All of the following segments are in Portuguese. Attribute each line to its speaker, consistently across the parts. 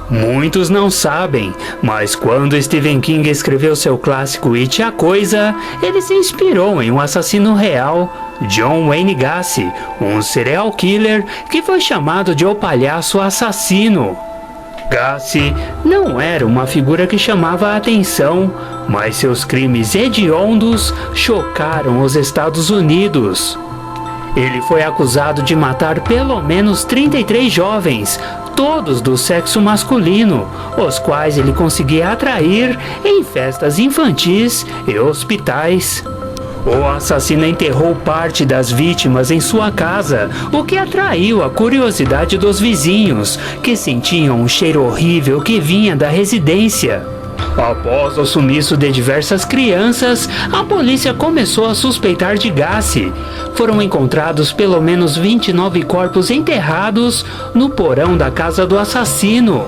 Speaker 1: Muitos não sabem, mas quando Stephen King escreveu seu clássico It, a Coisa, ele se inspirou em um assassino real, John Wayne Gacy, um serial killer que foi chamado de O Palhaço Assassino. Gacy não era uma figura que chamava a atenção, mas seus crimes hediondos chocaram os Estados Unidos. Ele foi acusado de matar pelo menos 33 jovens, todos do sexo masculino, os quais ele conseguia atrair em festas infantis e hospitais. O assassino enterrou parte das vítimas em sua casa, o que atraiu a curiosidade dos vizinhos, que sentiam um cheiro horrível que vinha da residência. Após o sumiço de diversas crianças, a polícia começou a suspeitar de Gacy. Foram encontrados pelo menos 29 corpos enterrados no porão da casa do assassino.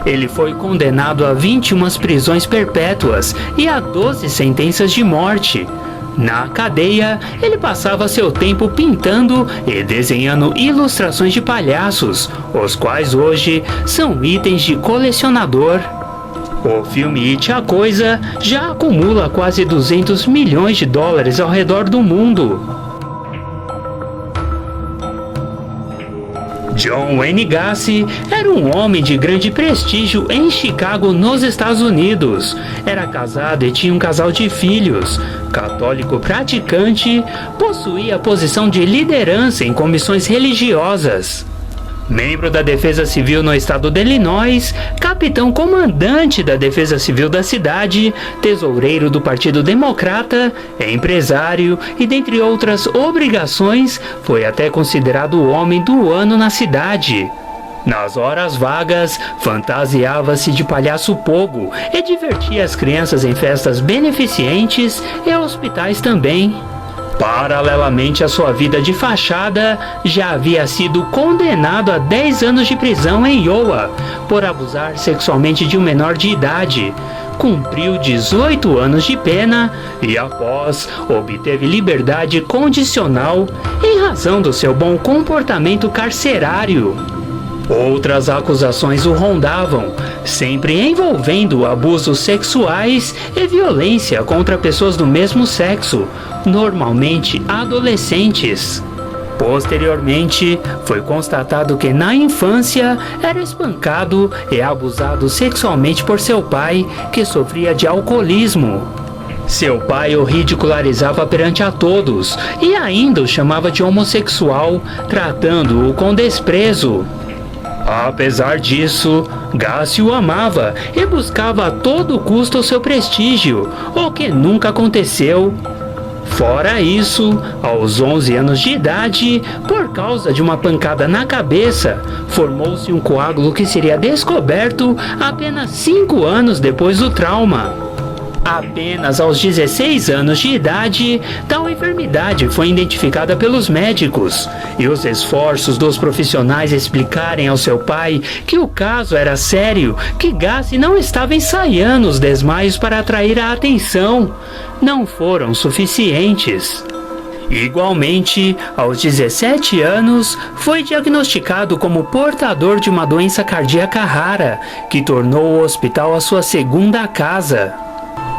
Speaker 1: Ele foi condenado a 21 prisões perpétuas e a 12 sentenças de morte. Na cadeia, ele passava seu tempo pintando e desenhando ilustrações de palhaços, os quais hoje são itens de colecionador. O filme It, a Coisa já acumula quase 200 milhões de dólares ao redor do mundo. John Wayne Gacy era um homem de grande prestígio em Chicago, nos Estados Unidos. Era casado e tinha um casal de filhos. Católico praticante, possuía a posição de liderança em comissões religiosas. Membro da Defesa Civil no estado de Illinois, capitão comandante da Defesa Civil da cidade, tesoureiro do Partido Democrata, empresário e, dentre outras obrigações, foi até considerado o homem do ano na cidade. Nas horas vagas, fantasiava-se de palhaço pogo e divertia as crianças em festas beneficentes e hospitais também. Paralelamente à sua vida de fachada, já havia sido condenado a 10 anos de prisão em Iowa por abusar sexualmente de um menor de idade. Cumpriu 18 anos de pena e, após, obteve liberdade condicional em razão do seu bom comportamento carcerário. Outras acusações o rondavam, sempre envolvendo abusos sexuais e violência contra pessoas do mesmo sexo, normalmente adolescentes. Posteriormente, foi constatado que na infância era espancado e abusado sexualmente por seu pai, que sofria de alcoolismo. Seu pai o ridicularizava perante a todos e ainda o chamava de homossexual, tratando-o com desprezo. Apesar disso, Gacy o amava e buscava a todo custo o seu prestígio, o que nunca aconteceu. Fora isso, aos 11 anos de idade, por causa de uma pancada na cabeça, formou-se um coágulo que seria descoberto apenas 5 anos depois do trauma. Apenas aos 16 anos de idade, tal enfermidade foi identificada pelos médicos, e os esforços dos profissionais explicarem ao seu pai que o caso era sério, que Gacy não estava ensaiando os desmaios para atrair a atenção, não foram suficientes. Igualmente, aos 17 anos, foi diagnosticado como portador de uma doença cardíaca rara, que tornou o hospital a sua segunda casa.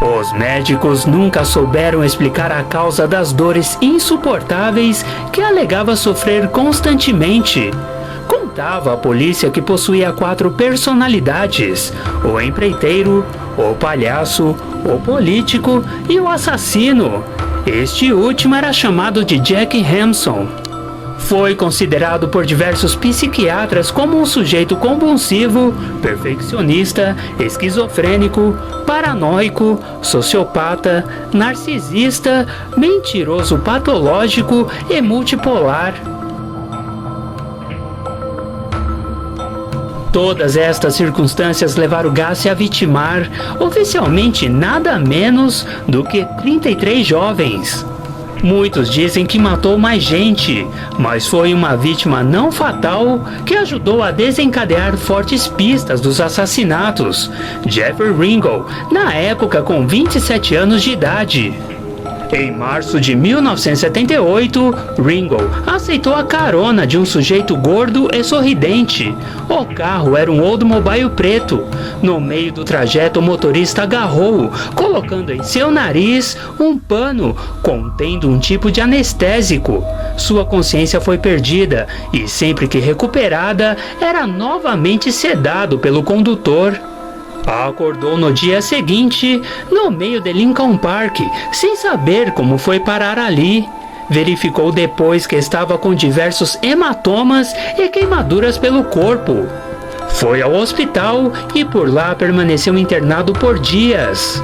Speaker 1: Os médicos nunca souberam explicar a causa das dores insuportáveis que alegava sofrer constantemente. Contava à polícia que possuía 4 personalidades: o empreiteiro, o palhaço, o político e o assassino. Este último era chamado de Jack Hanson. Foi considerado por diversos psiquiatras como um sujeito compulsivo, perfeccionista, esquizofrênico, paranoico, sociopata, narcisista, mentiroso patológico e multipolar. Todas estas circunstâncias levaram Gacy a vitimar, oficialmente, nada menos do que 33 jovens. Muitos dizem que matou mais gente, mas foi uma vítima não fatal que ajudou a desencadear fortes pistas dos assassinatos: Jeffrey Ringel, na época com 27 anos de idade. Em março de 1978, Ringo aceitou a carona de um sujeito gordo e sorridente. O carro era um Oldsmobile preto. No meio do trajeto, o motorista agarrou-o, colocando em seu nariz um pano contendo um tipo de anestésico. Sua consciência foi perdida e, sempre que recuperada, era novamente sedado pelo condutor. Acordou no dia seguinte, no meio de Lincoln Park, sem saber como foi parar ali. Verificou depois que estava com diversos hematomas e queimaduras pelo corpo. Foi ao hospital e por lá permaneceu internado por dias.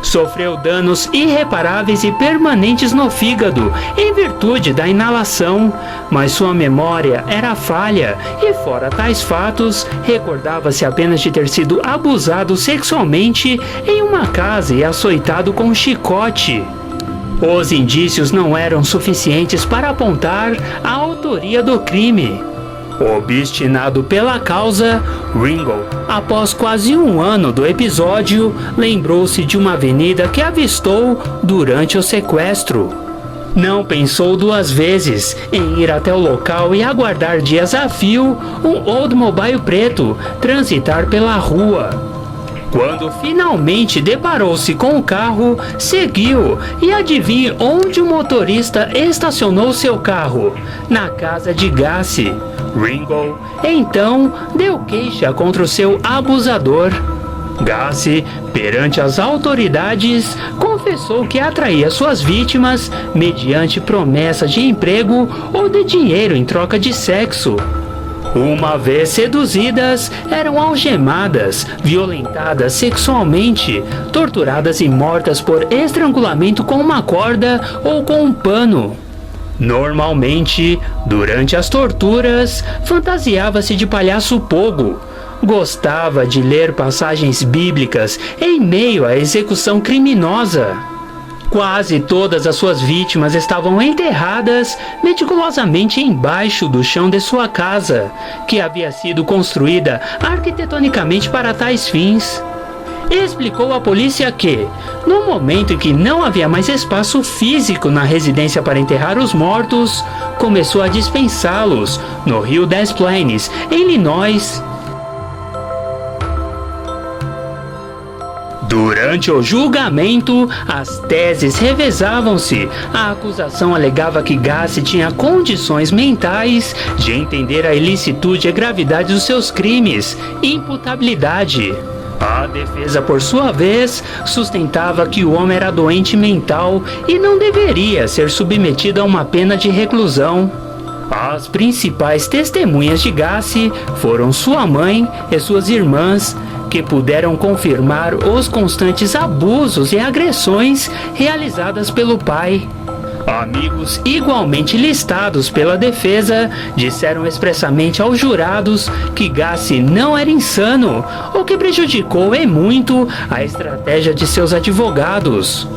Speaker 1: Sofreu danos irreparáveis e permanentes no fígado em virtude da inalação, mas sua memória era falha e, fora tais fatos, recordava-se apenas de ter sido abusado sexualmente em uma casa e açoitado com um chicote. Os indícios não eram suficientes para apontar a autoria do crime. Obstinado pela causa, Ringo, após quase um ano do episódio, lembrou-se de uma avenida que avistou durante o sequestro. Não pensou duas vezes em ir até o local e aguardar dias a fio um Oldsmobile preto transitar pela rua. Quando finalmente deparou-se com o carro, seguiu e adivinhe onde o motorista estacionou seu carro? Na casa de Gacy. Ringo então deu queixa contra o seu abusador. Gacy, perante as autoridades, confessou que atraía suas vítimas mediante promessa de emprego ou de dinheiro em troca de sexo. Uma vez seduzidas, eram algemadas, violentadas sexualmente, torturadas e mortas por estrangulamento com uma corda ou com um pano. Normalmente, durante as torturas, fantasiava-se de palhaço pogo. Gostava de ler passagens bíblicas em meio à execução criminosa. Quase todas as suas vítimas estavam enterradas meticulosamente embaixo do chão de sua casa, que havia sido construída arquitetonicamente para tais fins. Explicou à polícia que, no momento em que não havia mais espaço físico na residência para enterrar os mortos, começou a dispensá-los no rio Des Plaines, em Illinois. Durante o julgamento, as teses revezavam-se. A acusação alegava que Gacy tinha condições mentais de entender a ilicitude e a gravidade dos seus crimes, imputabilidade. A defesa, por sua vez, sustentava que o homem era doente mental e não deveria ser submetido a uma pena de reclusão. As principais testemunhas de Gacy foram sua mãe e suas irmãs, que puderam confirmar os constantes abusos e agressões realizadas pelo pai. Amigos igualmente listados pela defesa disseram expressamente aos jurados que Gacy não era insano, o que prejudicou e muito a estratégia de seus advogados.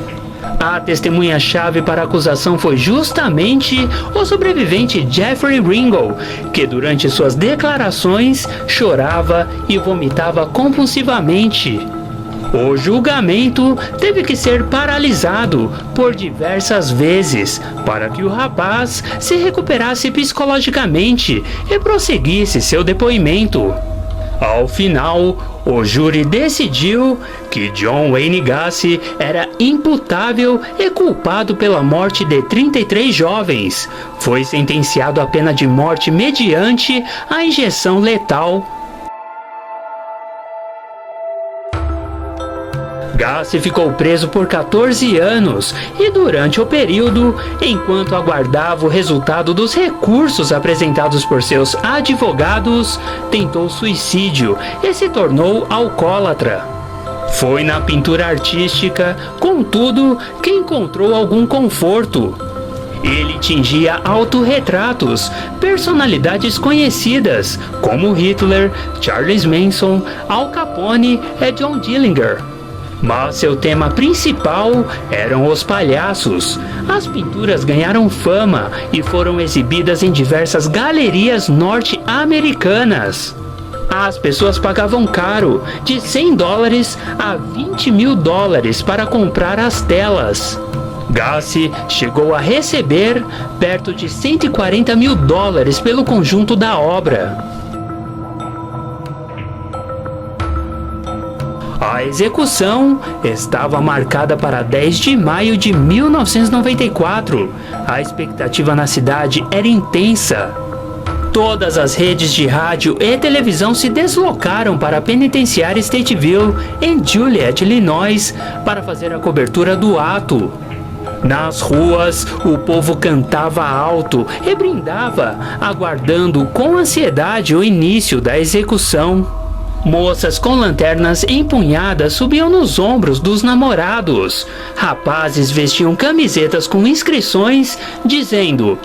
Speaker 1: A testemunha-chave para a acusação foi justamente o sobrevivente Jeffrey Ringo, que durante suas declarações chorava e vomitava compulsivamente. O julgamento teve que ser paralisado por diversas vezes para que o rapaz se recuperasse psicologicamente e prosseguisse seu depoimento. Ao final, o júri decidiu que John Wayne Gacy era imputável e culpado pela morte de 33 jovens. Foi sentenciado à pena de morte mediante a injeção letal. Gacy ficou preso por 14 anos e, durante o período, enquanto aguardava o resultado dos recursos apresentados por seus advogados, tentou suicídio e se tornou alcoólatra. Foi na pintura artística, contudo, que encontrou algum conforto. Ele tingia autorretratos, personalidades conhecidas, como Hitler, Charles Manson, Al Capone e John Dillinger. Mas seu tema principal eram os palhaços. As pinturas ganharam fama e foram exibidas em diversas galerias norte-americanas. As pessoas pagavam caro, de $100 a $20.000 para comprar as telas. Gassi chegou a receber perto de 140 mil dólares pelo conjunto da obra. A execução estava marcada para 10 de maio de 1994. A expectativa na cidade era intensa. Todas as redes de rádio e televisão se deslocaram para a penitenciária Stateville, em Joliet, Illinois, para fazer a cobertura do ato. Nas ruas, o povo cantava alto e brindava, aguardando com ansiedade o início da execução. Moças com lanternas empunhadas subiam nos ombros dos namorados. Rapazes vestiam camisetas com inscrições dizendo: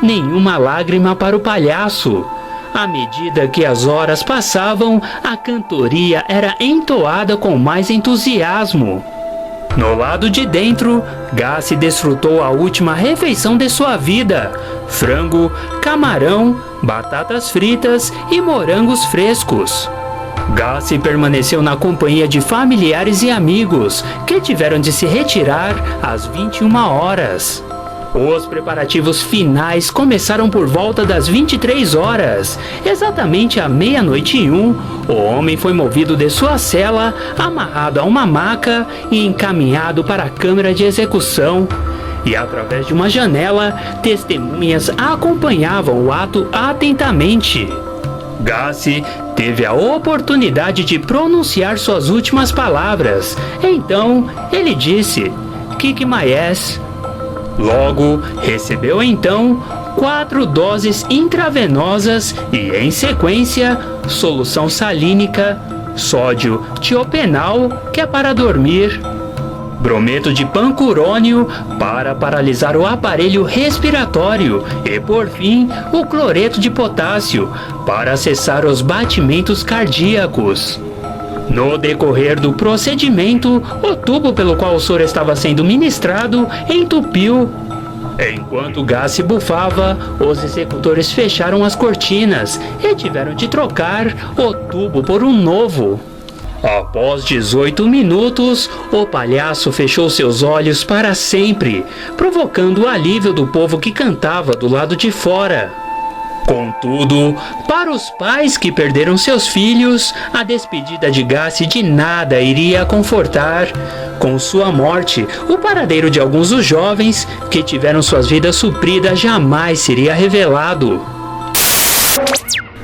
Speaker 1: "Nenhuma lágrima para o palhaço". À medida que as horas passavam, a cantoria era entoada com mais entusiasmo. No lado de dentro, Gassi desfrutou a última refeição de sua vida: frango, camarão, batatas fritas e morangos frescos. Gassi permaneceu na companhia de familiares e amigos, que tiveram de se retirar às 21 horas. Os preparativos finais começaram por volta das 23 horas. Exatamente à 00:01, o homem foi movido de sua cela, amarrado a uma maca e encaminhado para a câmara de execução. E através de uma janela, testemunhas acompanhavam o ato atentamente. Gassi teve a oportunidade de pronunciar suas últimas palavras. Então, ele disse: "Kick my ass". Logo, recebeu então 4 doses intravenosas e, em sequência, solução salínica, sódio tiopenal, que é para dormir, brometo de pancurônio para paralisar o aparelho respiratório e, por fim, o cloreto de potássio para cessar os batimentos cardíacos. No decorrer do procedimento, o tubo pelo qual o soro estava sendo ministrado entupiu. Enquanto Gassi bufava, os executores fecharam as cortinas e tiveram de trocar o tubo por um novo. Após 18 minutos, o palhaço fechou seus olhos para sempre, provocando o alívio do povo que cantava do lado de fora. Contudo, para os pais que perderam seus filhos, a despedida de Gassi de nada iria confortar. Com sua morte, o paradeiro de alguns dos jovens que tiveram suas vidas supridas jamais seria revelado.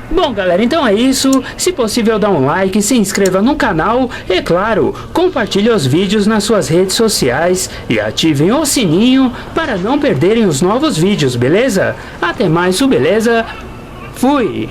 Speaker 1: Bom, galera, então é isso. Se possível, dá um like, se inscreva no canal e, claro, compartilhe os vídeos nas suas redes sociais e ativem o sininho para não perderem os novos vídeos, beleza? Até mais, beleza? Fui!